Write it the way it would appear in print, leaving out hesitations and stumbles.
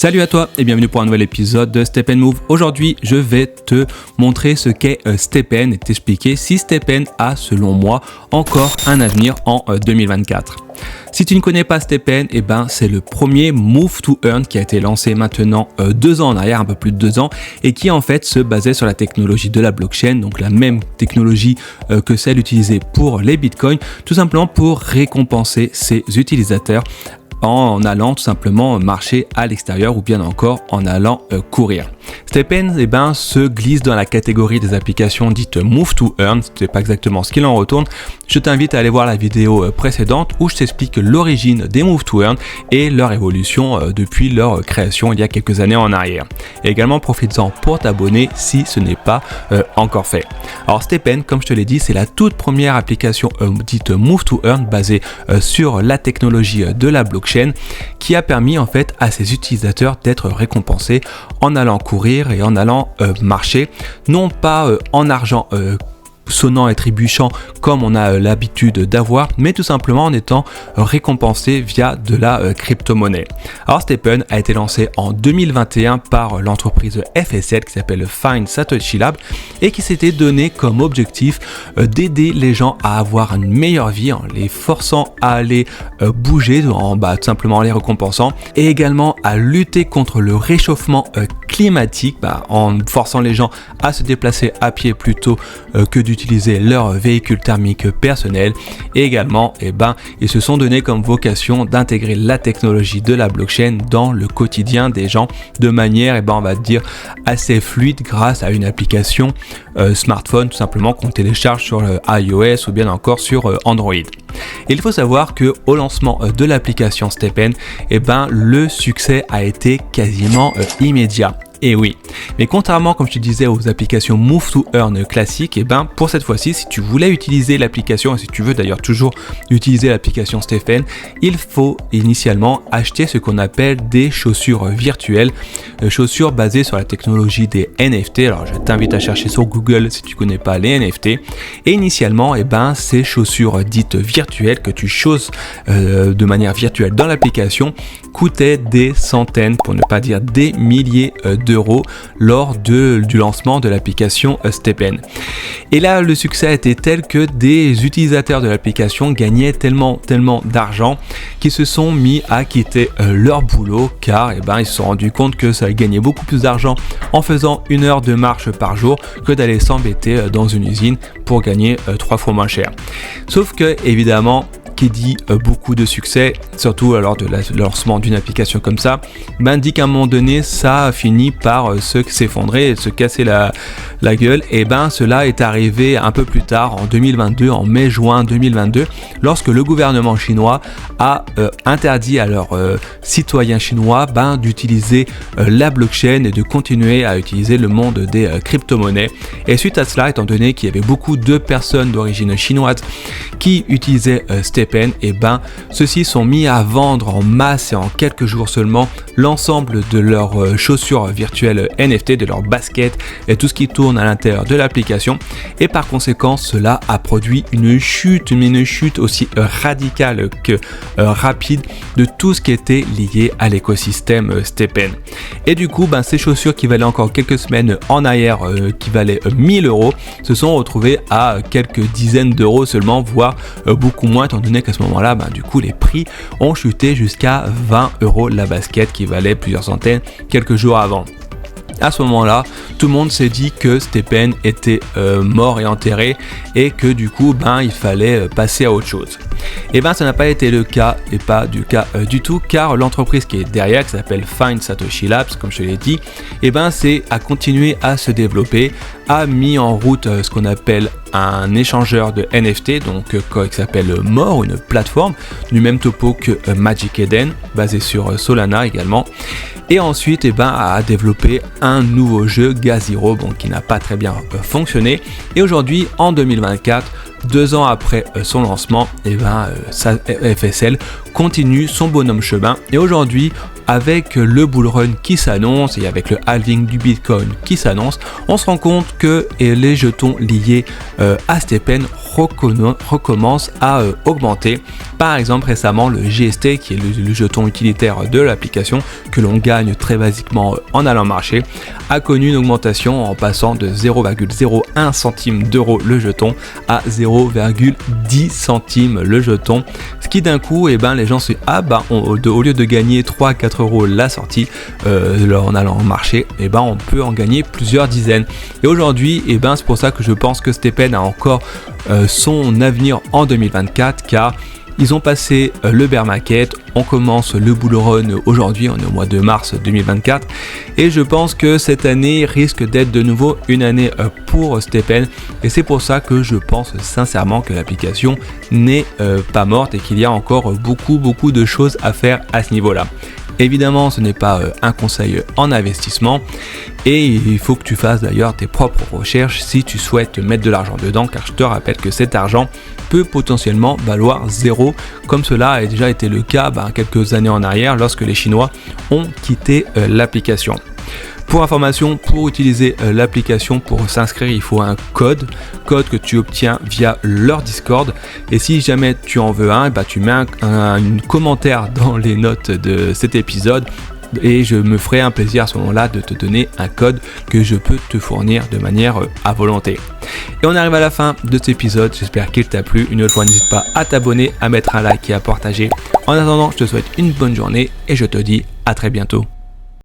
Salut à toi et bienvenue pour un nouvel épisode de Step & Move. Aujourd'hui, je vais te montrer ce qu'est StepN et t'expliquer si StepN a, selon moi, encore un avenir en 2024. Si tu ne connais pas StepN, c'est le premier Move to Earn qui a été lancé maintenant 2 ans en arrière, un peu plus de 2 ans, et qui en fait se basait sur la technologie de la blockchain, donc la même technologie que celle utilisée pour les bitcoins, tout simplement pour récompenser ses utilisateurs en allant tout simplement marcher à l'extérieur ou bien encore en allant courir. StepN se glisse dans la catégorie des applications dites Move to Earn, ce n'est pas exactement ce qu'il en retourne. Je t'invite à aller voir la vidéo précédente où je t'explique l'origine des Move to Earn et leur évolution depuis leur création il y a quelques années en arrière. Et également profites-en pour t'abonner si ce n'est pas encore fait. Alors StepN, comme je te l'ai dit, c'est la toute première application dite Move to Earn basée sur la technologie de la blockchain qui a permis en fait à ses utilisateurs d'être récompensés en allant courir et en allant marcher, non pas en argent sonnant et trébuchant comme on a l'habitude d'avoir, mais tout simplement en étant récompensé via de la crypto-monnaie. Alors StepN a été lancé en 2021 par l'entreprise FSL qui s'appelle Find Satoshi Lab et qui s'était donné comme objectif d'aider les gens à avoir une meilleure vie en les forçant à aller bouger, tout simplement en les récompensant, et également à lutter contre le réchauffement climatique en forçant les gens à se déplacer à pied plutôt que d'utiliser leur véhicule thermique personnel. Et également ils se sont donné comme vocation d'intégrer la technologie de la blockchain dans le quotidien des gens de manière on va dire assez fluide grâce à une application smartphone tout simplement qu'on télécharge sur iOS ou bien encore sur Android. Et il faut savoir que au lancement de l'application StepN, le succès a été quasiment immédiat. Et oui, mais contrairement comme je te disais aux applications Move to Earn classiques, pour cette fois-ci, si tu voulais utiliser l'application, et si tu veux d'ailleurs toujours utiliser l'application StepN, il faut initialement acheter ce qu'on appelle des chaussures virtuelles, chaussures basées sur la technologie des NFT. Alors je t'invite à chercher sur Google si tu connais pas les NFT. Et initialement, ces chaussures dites virtuelles que tu chausses de manière virtuelle dans l'application coûtaient des centaines, pour ne pas dire des milliers d'euros lors du lancement de l'application StepN. Et là, le succès a été tel que des utilisateurs de l'application gagnaient tellement d'argent qu'ils se sont mis à quitter leur boulot car ils se sont rendus compte que ça gagnait beaucoup plus d'argent en faisant 1 heure de marche par jour que d'aller s'embêter dans une usine pour gagner 3 fois moins cher. Sauf que évidemment, qui dit beaucoup de succès, surtout lors de le lancement d'une application comme ça, dit qu'à un moment donné, ça a fini par s'effondrer et se casser la gueule. Et cela est arrivé un peu plus tard, en 2022, en mai-juin 2022, lorsque le gouvernement chinois a interdit à leurs citoyens chinois d'utiliser la blockchain et de continuer à utiliser le monde des crypto-monnaies. Et suite à cela, étant donné qu'il y avait beaucoup de personnes d'origine chinoise qui utilisaient StepN, ceux-ci sont mis à vendre en masse et en quelques jours seulement l'ensemble de leurs chaussures virtuelles NFT, de leurs baskets et tout ce qui tourne à l'intérieur de l'application. Et par conséquent, cela a produit une chute aussi radicale que rapide de tout ce qui était lié à l'écosystème StepN. Et du coup, ces chaussures qui valaient encore quelques semaines en arrière, qui valaient 1000 euros, se sont retrouvées à quelques dizaines d'euros seulement, voire beaucoup moins, étant donné qu'à ce moment-là, du coup, les prix ont chuté jusqu'à 20 euros la basket qui valait plusieurs centaines quelques jours avant. À ce moment-là, tout le monde s'est dit que StepN était mort et enterré et que du coup, il fallait passer à autre chose. Et ça n'a pas été le cas et pas du cas du tout, car l'entreprise qui est derrière, qui s'appelle Find Satoshi Labs, comme je te l'ai dit, c'est à continuer à se développer, a mis en route ce qu'on appelle un échangeur de NFT, qui s'appelle More, une plateforme du même topo que Magic Eden, basé sur Solana également. Et ensuite, a développé un nouveau jeu, Gazero, qui n'a pas très bien fonctionné. Et aujourd'hui, en 2024, 2 ans après son lancement, FSL continue son bonhomme chemin. Et aujourd'hui, avec le bull run qui s'annonce et avec le halving du Bitcoin qui s'annonce, on se rend compte que les jetons liés à STPN recommencent à augmenter. Par exemple, récemment, le GST, qui est le jeton utilitaire de l'application que l'on gagne très basiquement en allant marcher, a connu une augmentation en passant de 0,01 centime d'euro le jeton à 0,10 centimes le jeton. Ce qui d'un coup, les gens se disent au lieu de gagner 3 à 4 euros la sortie en allant marcher, on peut en gagner plusieurs dizaines. Et aujourd'hui, c'est pour ça que je pense que STPN a encore son avenir en 2024, car ils ont passé le bear market, on commence le bull run aujourd'hui, on est au mois de mars 2024 et je pense que cette année risque d'être de nouveau une année pour STPN et c'est pour ça que je pense sincèrement que l'application n'est pas morte et qu'il y a encore beaucoup de choses à faire à ce niveau-là. Évidemment, ce n'est pas un conseil en investissement et il faut que tu fasses d'ailleurs tes propres recherches si tu souhaites mettre de l'argent dedans, car je te rappelle que cet argent peut potentiellement valoir zéro, comme cela a déjà été le cas quelques années en arrière lorsque les Chinois ont quitté l'application. Pour information, pour utiliser l'application, pour s'inscrire, il faut un code que tu obtiens via leur Discord. Et si jamais tu en veux un, tu mets un commentaire dans les notes de cet épisode et je me ferai un plaisir à ce moment-là de te donner un code que je peux te fournir de manière à volonté. Et on arrive à la fin de cet épisode, j'espère qu'il t'a plu. Une autre fois, n'hésite pas à t'abonner, à mettre un like et à partager. En attendant, je te souhaite une bonne journée et je te dis à très bientôt.